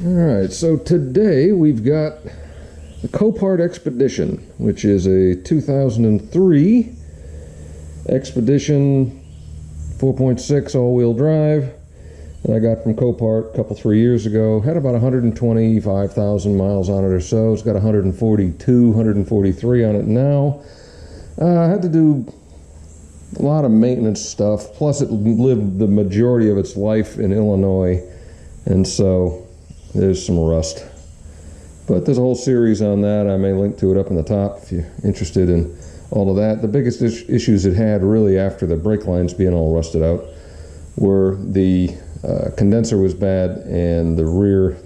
Alright, so today we've got the Copart Expedition, which is a 2003 Expedition 4.6 all-wheel drive that I got from Copart a couple, 3 years ago. Had about 125,000 miles on it or so. It's got 142, 143 on it now. I had to do a lot of maintenance stuff, plus it lived the majority of its life in Illinois, and so there's some rust. But there's a whole series on that. I may link to it up in the top if you're interested in all of that. The biggest issues it had really after the brake lines being all rusted out were the condenser was bad and the rear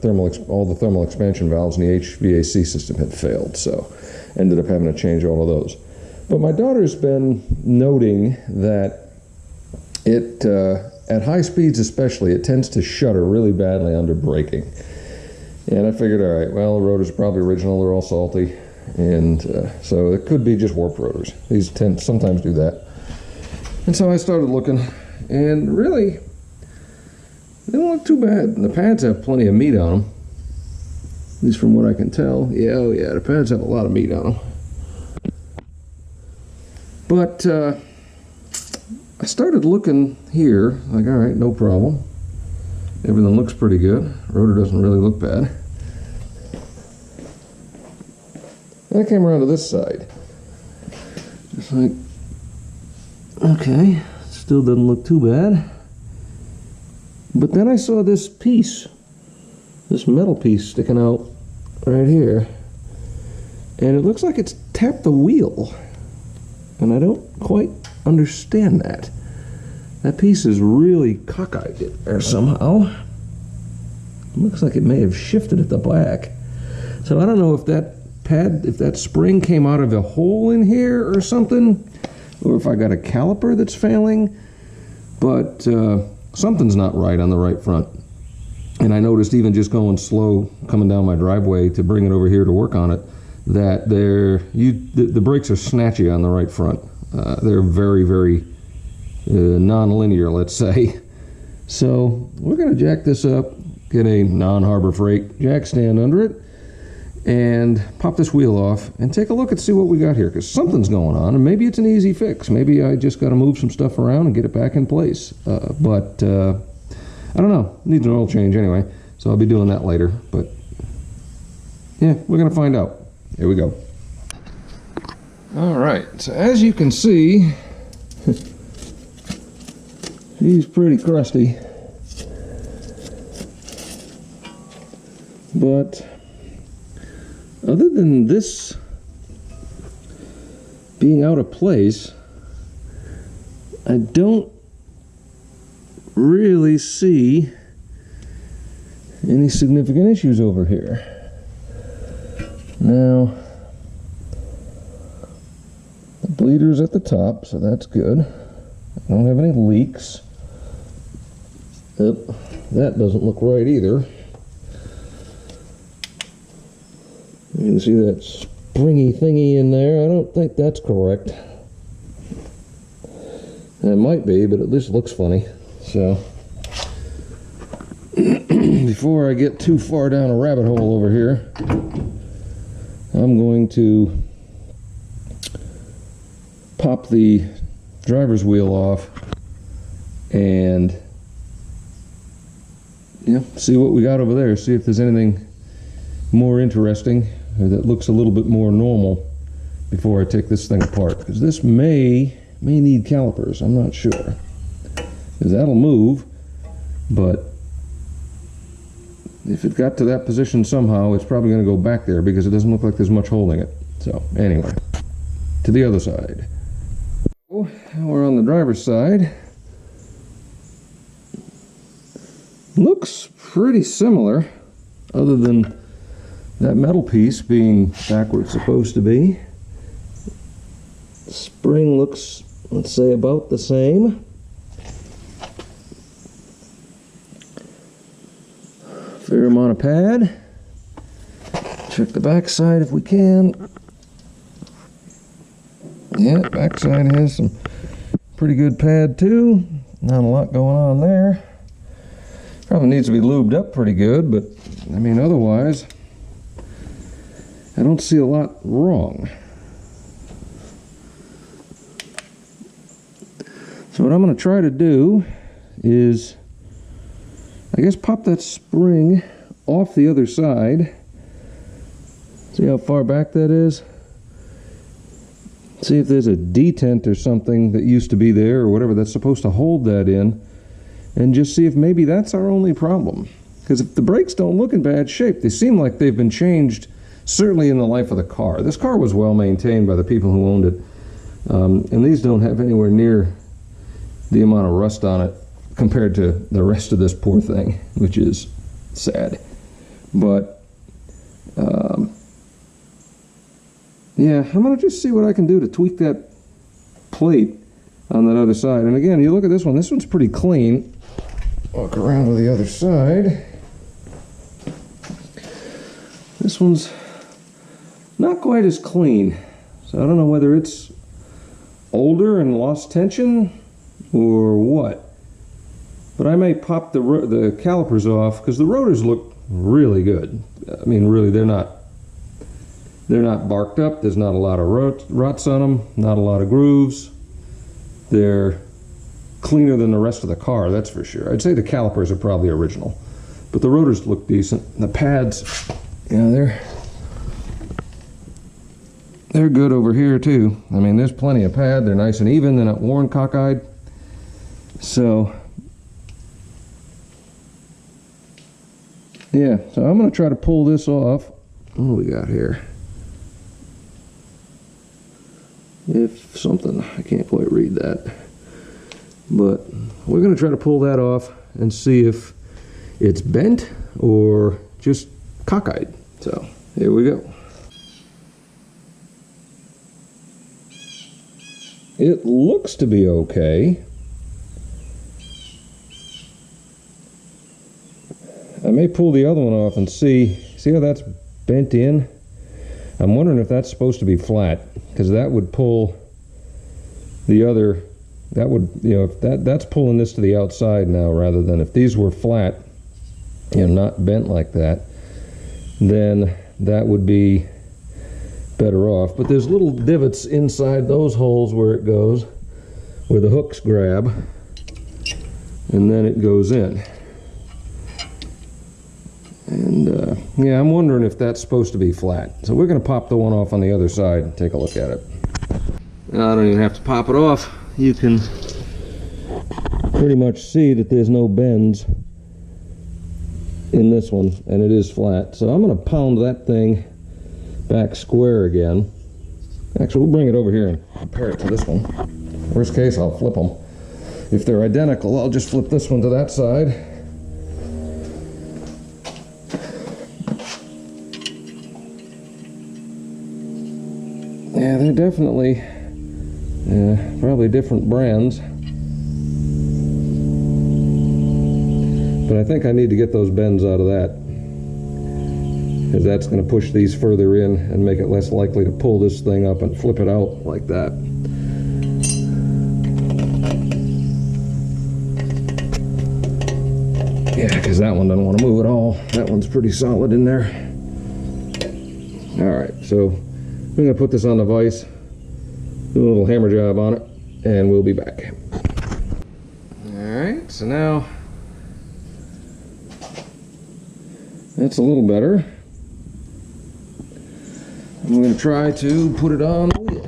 all the thermal expansion valves in the HVAC system had failed, so ended up having to change all of those. But my daughter's been noting that it, at high speeds especially, it tends to shudder really badly under braking. And I figured, all right, well, the rotors are probably original, they're all salty, and so it could be just warped rotors. These sometimes do that. And so I started looking, and really, they don't look too bad. And the pads have plenty of meat on them, at least from what I can tell. Yeah, oh yeah, the pads have a lot of meat on them. But I started looking here, like, all right, no problem. Everything looks pretty good. Rotor doesn't really look bad. Then I came around to this side. It's like, okay, still doesn't look too bad. But then I saw this piece, this metal piece sticking out right here. And it looks like it's tapped the wheel. And I don't quite understand that. That piece is really cockeyed there somehow. It looks like it may have shifted at the back. So I don't know if that pad, if that spring came out of a hole in here or something, or if I got a caliper that's failing, but something's not right on the right front. And I noticed even just going slow, coming down my driveway to bring it over here to work on it, that the brakes are snatchy on the right front. They're very, very non-linear, let's say. So we're going to jack this up, get a non-Harbor Freight jack stand under it, and pop this wheel off and take a look and see what we got here, because something's going on, and maybe it's an easy fix. Maybe I just got to move some stuff around and get it back in place. But I don't know. Needs an oil change anyway, so I'll be doing that later. But yeah, we're going to find out. Here we go. All right, so as you can see, she's pretty crusty, but other than this being out of place, I don't really see any significant issues over here. Now, the bleeder's at the top, so that's good. I don't have any leaks. That doesn't look right either. You can see that springy thingy in there. I don't think that's correct. It might be, but it just looks funny. So, before I get too far down a rabbit hole over here, I'm going to pop the driver's wheel off and see what we got over there, see if there's anything more interesting or that looks a little bit more normal before I take this thing apart, because this may need calipers. I'm not sure, because that'll move, but if it got to that position somehow, it's probably going to go back there because it doesn't look like there's much holding it. So anyway, to the other side. We're on the driver's side. Looks pretty similar, other than that metal piece being back where it's supposed to be. The spring looks, let's say, about the same. Fair amount of pad. Check the back side if we can. Yeah, back side has some pretty good pad too. Not a lot going on there. Probably needs to be lubed up pretty good, but I mean, otherwise, I don't see a lot wrong. So what I'm going to try to do is, I guess, pop that spring off the other side. See how far back that is? See if there's a detent or something that used to be there or whatever that's supposed to hold that in, and just see if maybe that's our only problem. Because if the brakes don't look in bad shape, they seem like they've been changed certainly in the life of the car. This car was well maintained by the people who owned it, and these don't have anywhere near the amount of rust on it compared to the rest of this poor thing, which is sad. But yeah, I'm going to just see what I can do to tweak that plate on that other side. And again, you look at this one's pretty clean. Walk around to the other side. This one's not quite as clean. So I don't know whether it's older and lost tension or what. But I may pop the calipers off because the rotors look really good. I mean, really, they're not barked up. There's not a lot of ruts on them, not a lot of grooves. They're cleaner than the rest of the car, that's for sure. I'd say the calipers are probably original, but the rotors look decent. The pads, yeah, they're good over here too. I mean, there's plenty of pad. They're nice and even. They're not worn cockeyed. So yeah, so I'm going to try to pull this off. What do we got here? If something, I can't quite read that, but we're going to try to pull that off and see if it's bent or just cockeyed. So here we go. It looks to be okay. I may pull the other one off and see how that's bent in. I'm wondering if that's supposed to be flat, because that would pull the other, that would, you know, if that's pulling this to the outside now, rather than if these were flat, you know, not bent like that, then that would be better off. But there's little divots inside those holes where it goes, where the hooks grab, and then it goes in. And yeah, I'm wondering if that's supposed to be flat. So we're going to pop the one off on the other side and take a look at it. Now, I don't even have to pop it off. You can pretty much see that there's no bends in this one, and it is flat. So I'm going to pound that thing back square again. Actually, we'll bring it over here and compare it to this one. Worst case, I'll flip them. If they're identical, I'll just flip this one to that side. Yeah, they're definitely probably different brands. But I think I need to get those bends out of that, because that's going to push these further in and make it less likely to pull this thing up and flip it out like that. Yeah, because that one doesn't want to move at all. That one's pretty solid in there. Alright, so I'm going to put this on the vise, do a little hammer job on it, and we'll be back. Alright, so now that's a little better. I'm going to try to put it on the wheel.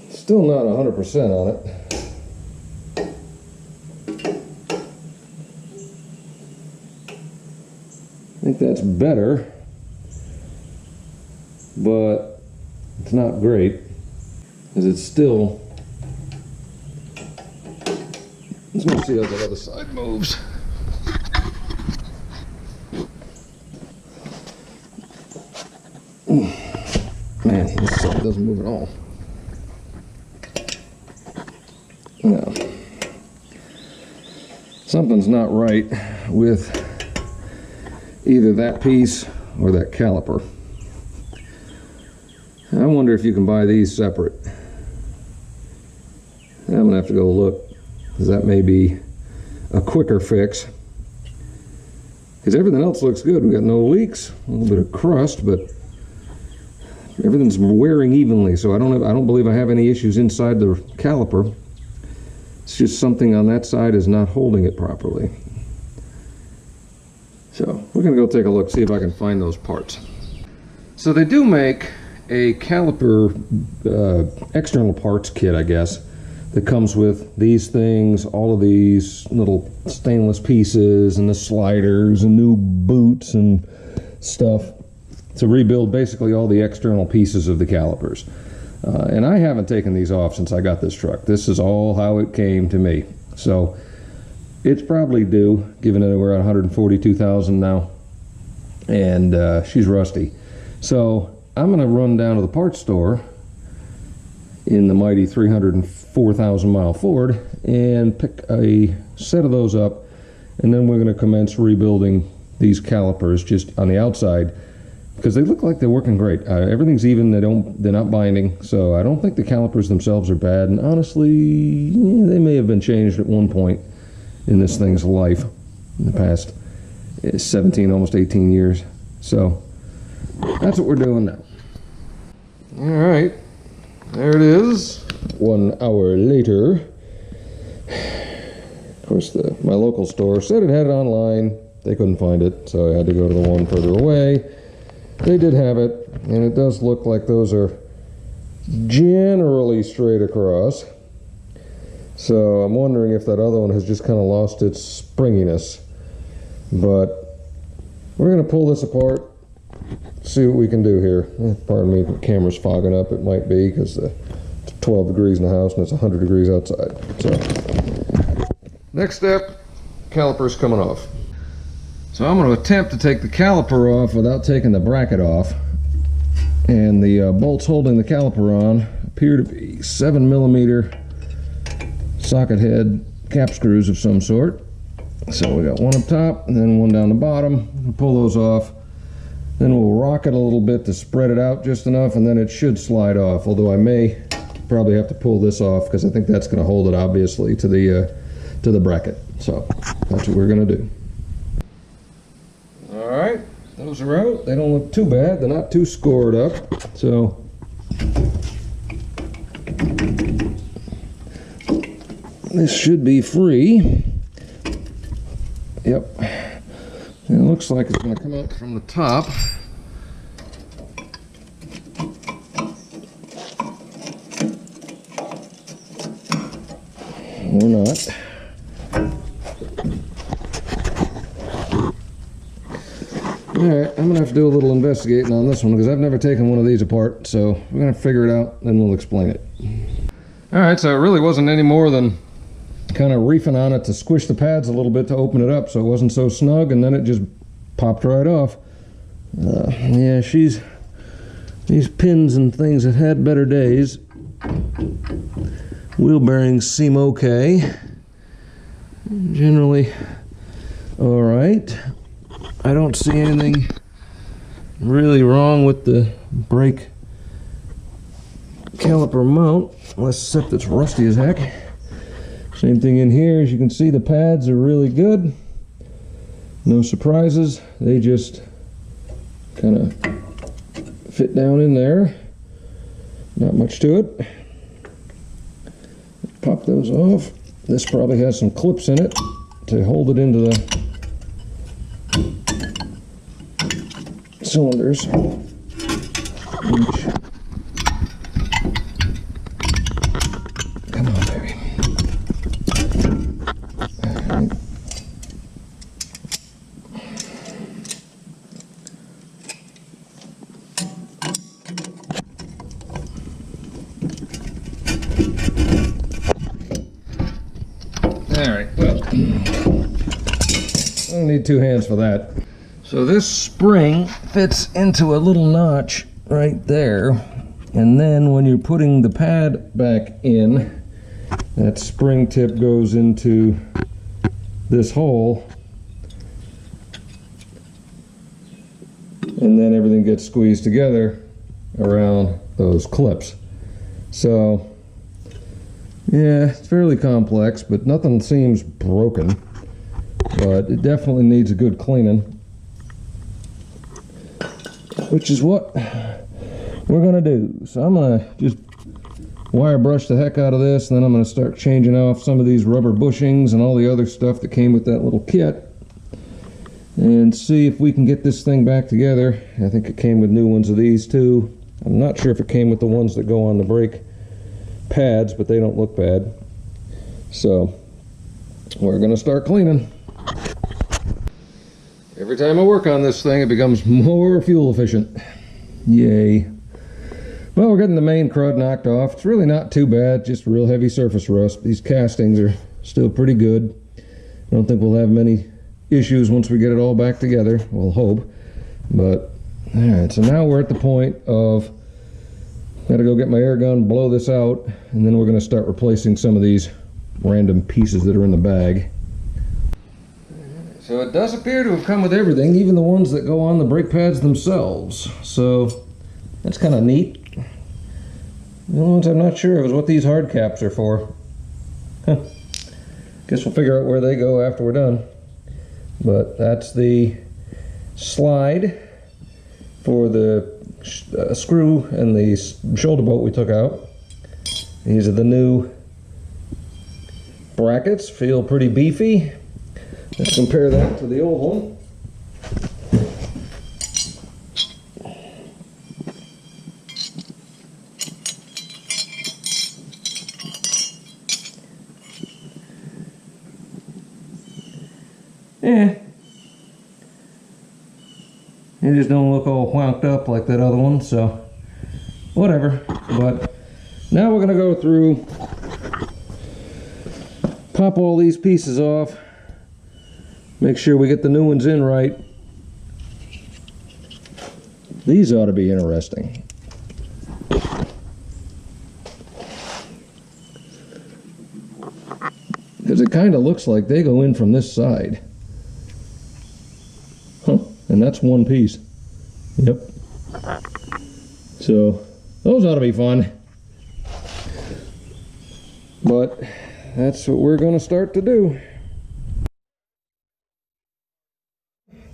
Still not 100% on it. think that's better, but it's not great, because it's still... Let's go see how the other side moves. Man, this side doesn't move at all. No. Something's not right with either that piece or that caliper. I wonder if you can buy these separate. I'm gonna have to go look, because that may be a quicker fix. Because everything else looks good. We got no leaks, a little bit of crust, but everything's wearing evenly. So I don't believe I have any issues inside the caliper. It's just something on that side is not holding it properly. So we're gonna go take a look, see if I can find those parts. So they do make a caliper external parts kit, I guess, that comes with these things, all of these little stainless pieces and the sliders and new boots and stuff to rebuild basically all the external pieces of the calipers. And I haven't taken these off since I got this truck. This is all how it came to me. So it's probably due, given that we're at 142,000 now, and she's rusty. So I'm gonna run down to the parts store in the mighty 304,000 mile Ford and pick a set of those up, and then we're going to commence rebuilding these calipers just on the outside, because they look like they're working great. Everything's even, they're not binding, so I don't think the calipers themselves are bad, and honestly, they may have been changed at one point in this thing's life in the past 17, almost 18 years. So that's what we're doing now. All right. There it is, 1 hour later. Of course, my local store said it had it online. They couldn't find it, so I had to go to the one further away. They did have it, and it does look like those are generally straight across. So I'm wondering if that other one has just kind of lost its springiness. But we're going to pull this apart, see what we can do here. Pardon me if the camera's fogging up. It might be because it's 12 degrees in the house and it's 100 degrees outside. So next step, caliper's coming off. So I'm going to attempt to take the caliper off without taking the bracket off. And the bolts holding the caliper on appear to be 7mm socket head cap screws of some sort. So we got one up top and then one down the bottom. We'll pull those off. Then we'll rock it a little bit to spread it out just enough, and then it should slide off. Although I may probably have to pull this off, because I think that's going to hold it, obviously, to the bracket. So that's what we're going to do. All right, those are out. They don't look too bad. They're not too scored up. So this should be free. Yep. It looks like it's going to come out from the top. Or not. Alright, I'm going to have to do a little investigating on this one, because I've never taken one of these apart, so we're going to figure it out, then we'll explain it. Alright, so it really wasn't any more than kind of reefing on it to squish the pads a little bit to open it up so it wasn't so snug, and then it just popped right off. Yeah, these pins and things have had better days. Wheel bearings seem okay. Generally alright. I don't see anything really wrong with the brake caliper mount, except it's rusty as heck. Same thing in here. As you can see, the pads are really good. No surprises. They just kind of fit down in there. Not much to it. Pop those off. This probably has some clips in it to hold it into the cylinders. Come on, baby. All right. I need two hands for that. So this spring fits into a little notch right there, and then when you're putting the pad back in, that spring tip goes into this hole, and then everything gets squeezed together around those clips. So yeah, it's fairly complex, but nothing seems broken, but it definitely needs a good cleaning, which is what we're gonna do. So I'm gonna just wire brush the heck out of this, and then I'm gonna start changing off some of these rubber bushings and all the other stuff that came with that little kit, and see if we can get this thing back together. I think it came with new ones of these too. I'm not sure if it came with the ones that go on the brake pads, but they don't look bad. So we're gonna start cleaning. Every time I work on this thing, it becomes more fuel efficient. Yay. Well, we're getting the main crud knocked off. It's really not too bad, just real heavy surface rust. These castings are still pretty good. I don't think we'll have many issues once we get it all back together. We'll hope. But all right, so now we're at the point of gotta go get my air gun, blow this out, and then we're gonna start replacing some of these random pieces that are in the bag. So it does appear to have come with everything, even the ones that go on the brake pads themselves. So that's kind of neat. The only ones I'm not sure of is what these hard caps are for. Huh. Guess we'll figure out where they go after we're done. But that's the slide for the screw and the shoulder bolt we took out. These are the new brackets, feel pretty beefy. Let's compare that to the old one. Yeah, they just don't look all wound up like that other one, so whatever. But now we're gonna go through, pop all these pieces off, make sure we get the new ones in right. These ought to be interesting. Because it kind of looks like they go in from this side. Huh, and that's one piece. Yep. So those ought to be fun. But that's what we're going to start to do.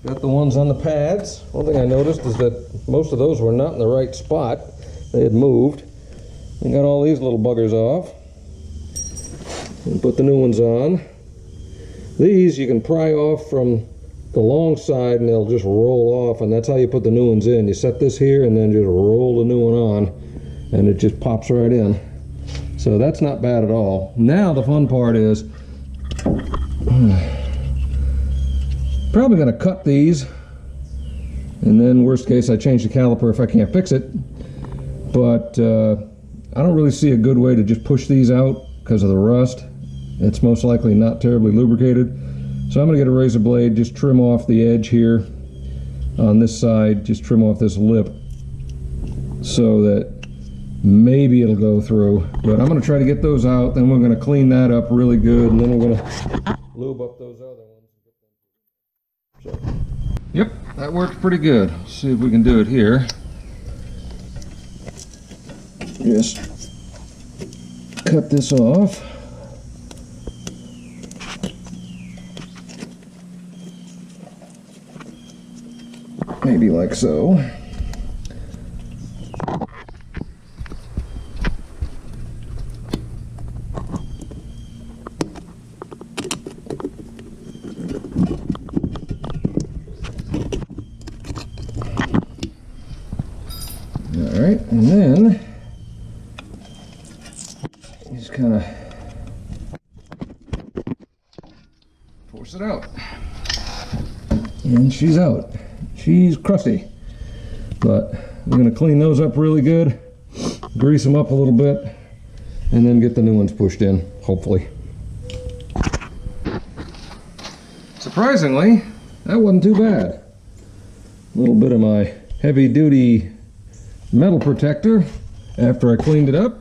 Got the ones on the pads. One thing I noticed is that most of those were not in the right spot. They had moved. We got all these little buggers off. And put the new ones on. These you can pry off from the long side and they'll just roll off, and that's how you put the new ones in. You set this here and then just roll the new one on and it just pops right in. So that's not bad at all. Now the fun part is probably going to cut these, and then worst case I change the caliper if I can't fix it. But I don't really see a good way to just push these out because of the rust. It's most likely not terribly lubricated. So I'm going to get a razor blade, just trim off the edge here on this side, just trim off this lip so that maybe it'll go through. But I'm going to try to get those out, then we're going to clean that up really good, and then we're going to lube up those other ones. So, yep, that works pretty good. Let's see if we can do it here. Just cut this off. Maybe like so. All right, and then just kind of force it out. And she's out. She's crusty, but I'm going to clean those up really good, grease them up a little bit, and then get the new ones pushed in, hopefully. surprisingly, that wasn't too bad. A little bit of my heavy-duty metal protector after I cleaned it up,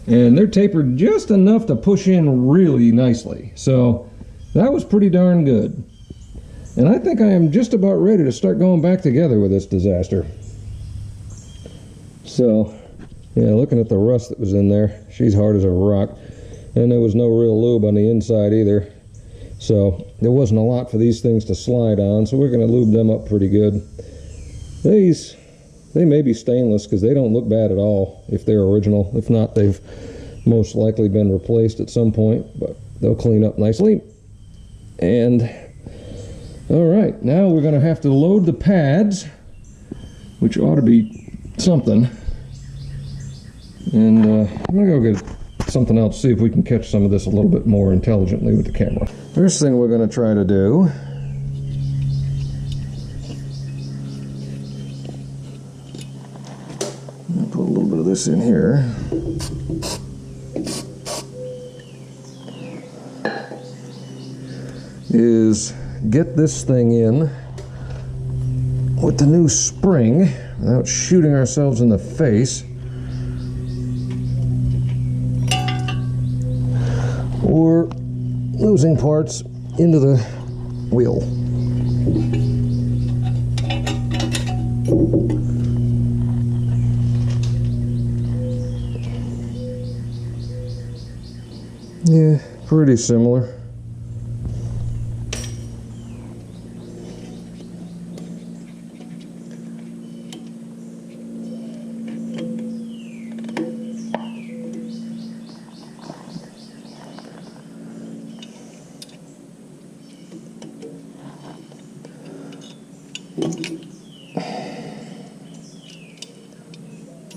and they're tapered just enough to push in really nicely. So that was pretty darn good. And I think I am just about ready to start going back together with this disaster. So, yeah, looking at the rust that was in there, she's hard as a rock. And there was no real lube on the inside either. So there wasn't a lot for these things to slide on, so we're going to lube them up pretty good. These, they may be stainless because they don't look bad at all if they're original. If not, they've most likely been replaced at some point, but they'll clean up nicely. And all right, now we're going to have to load the pads, which ought to be something. And I'm going to go get something else, see if we can catch some of this a little bit more intelligently with the camera. First thing we're going to try to do put a little bit of this in here. Is get this thing in with the new spring without shooting ourselves in the face, or losing parts into the wheel. Yeah, pretty similar.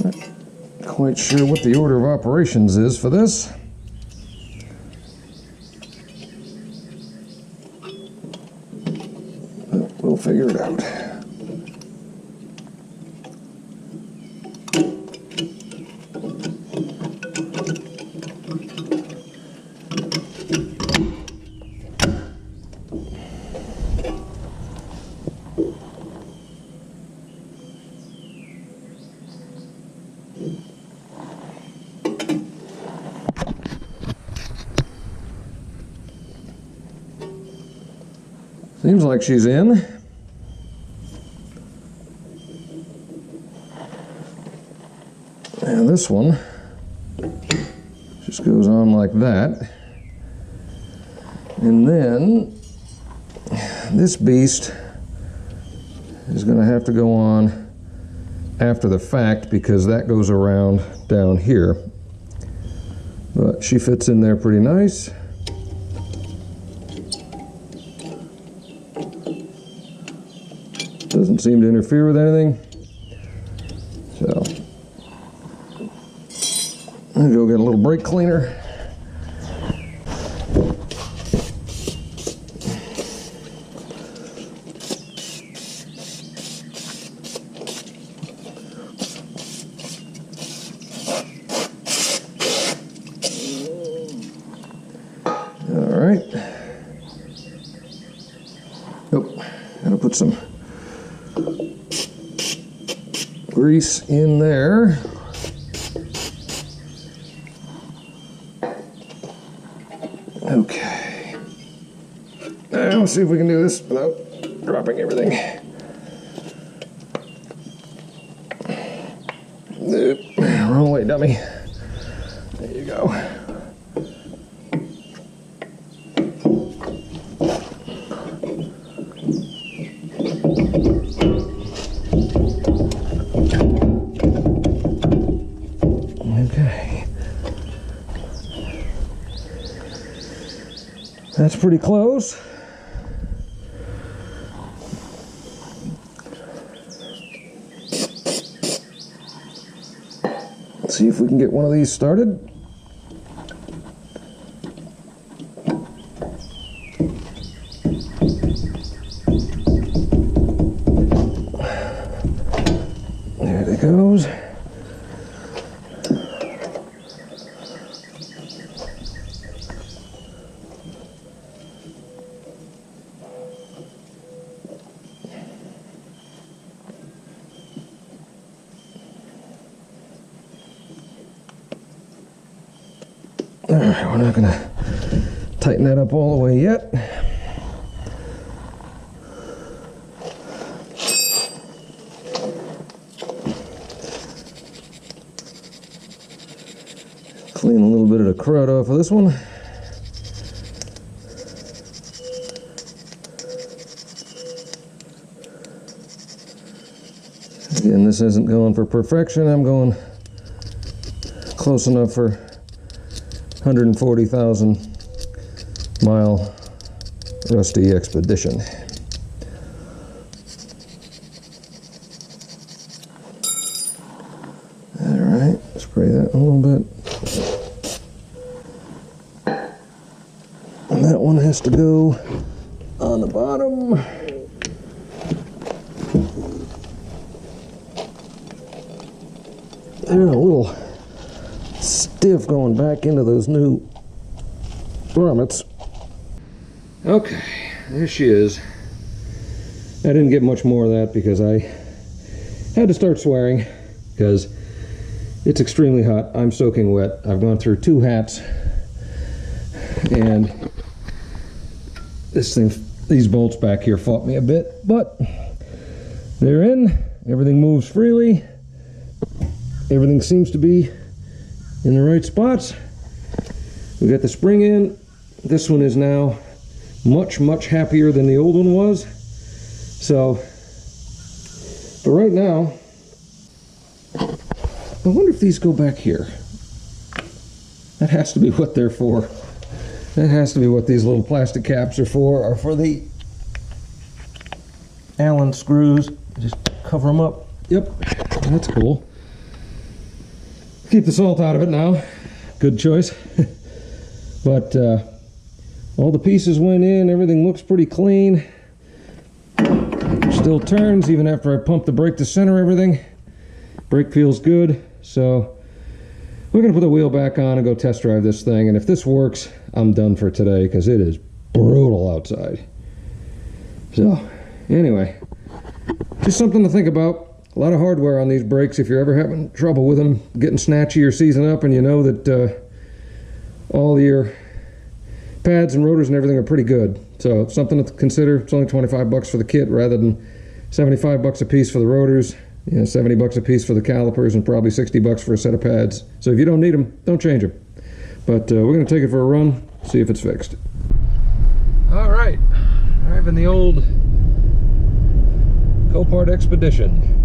Not quite sure what the order of operations is for this. But we'll figure it out. Seems like she's in. And this one just goes on like that. And then this beast is going to have to go on after the fact because that goes around down here. But she fits in there pretty nice. Doesn't seem to interfere with anything. So I'm gonna go get a little brake cleaner. All right. Oh, gotta put some grease in there. Okay. Now let's see if we can do this without dropping everything. Wrong way, dummy. There you go. That's pretty close. Let's see if we can get one of these started. There it goes. Alright, we're not gonna tighten that up all the way yet. Clean a little bit of the crud off of this one. Again, this isn't going for perfection. I'm going close enough for 140,000 mile rusty expedition. All right, spray that a little bit. And that one has to go on the bottom. They're a little stiff going back into those new grommets. Okay, there she is. I didn't get much more of that because I had to start swearing because it's extremely hot. I'm soaking wet. I've gone through 2 hats, and these bolts back here fought me a bit, but they're in. Everything moves freely. Everything seems to be in the right spots. We got the spring in. This one is now much, much happier than the old one was. So, but right now, I wonder if these go back here. That has to be what they're for. That has to be what these little plastic caps are for the Allen screws. Just cover them up. Yep, that's cool. Keep the salt out of it now. Good choice. But all the pieces went in. Everything looks pretty clean. Still turns even after I pump the brake to center everything. Brake feels good. So we're going to put the wheel back on and go test drive this thing. And if this works, I'm done for today because it is brutal outside. So anyway, just something to think about. A lot of hardware on these brakes. If you're ever having trouble with them getting snatchy or seizing up, and you know that all your pads and rotors and everything are pretty good. So something to consider. It's only 25 bucks for the kit rather than 75 bucks a piece for the rotors, 70 bucks a piece for the calipers, and probably 60 bucks for a set of pads. So if you don't need them, don't change them. But we're going to take it for a run, see if it's fixed. All right, driving the old Copart Expedition.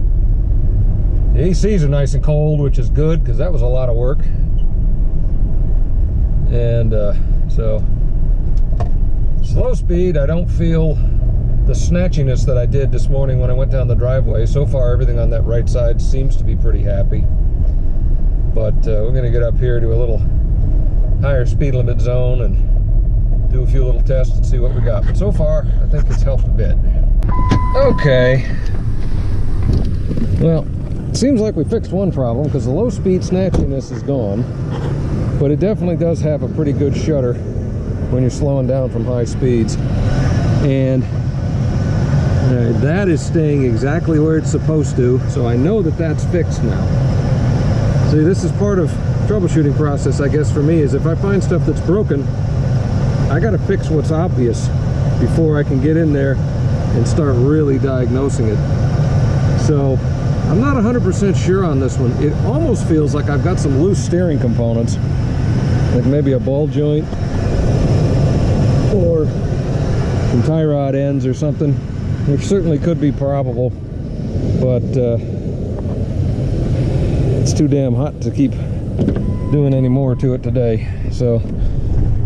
The ACs are nice and cold, which is good because that was a lot of work. And so slow speed, I don't feel the snatchiness that I did this morning when I went down the driveway. So far everything on that right side seems to be pretty happy, but we're going to get up here to a little higher speed limit zone and do a few little tests and see what we got. But so far I think it's helped a bit. Okay, well, it seems like we fixed one problem because the low speed snatchiness is gone, but it definitely does have a pretty good shudder when you're slowing down from high speeds. And that is staying exactly where it's supposed to, so I know that that's fixed now. See, this is part of troubleshooting process, I guess, for me, is if I find stuff that's broken, I gotta fix what's obvious before I can get in there and start really diagnosing it. So I'm not 100% sure on this one. It almost feels like I've got some loose steering components, like maybe a ball joint or some tie rod ends or something, which certainly could be probable, but it's too damn hot to keep doing any more to it today. So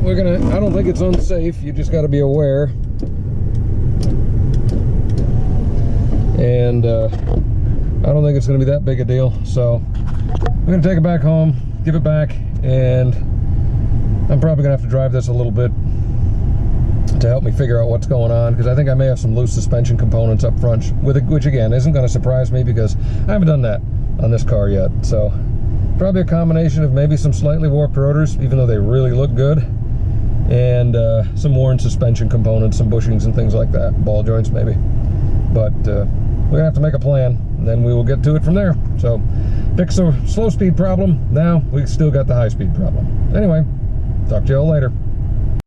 we're gonna, I don't think it's unsafe, you just got to be aware. And I don't think it's going to be that big a deal, so we're going to take it back home, give it back, and I'm probably going to have to drive this a little bit to help me figure out what's going on, because I think I may have some loose suspension components up front, with it, which again isn't going to surprise me because I haven't done that on this car yet. So probably a combination of maybe some slightly warped rotors, even though they really look good, and some worn suspension components, some bushings and things like that, ball joints maybe. But we're gonna have to make a plan, and then we will get to it from there. So fix the slow speed problem. Now we still got the high speed problem. Anyway, Talk to y'all later.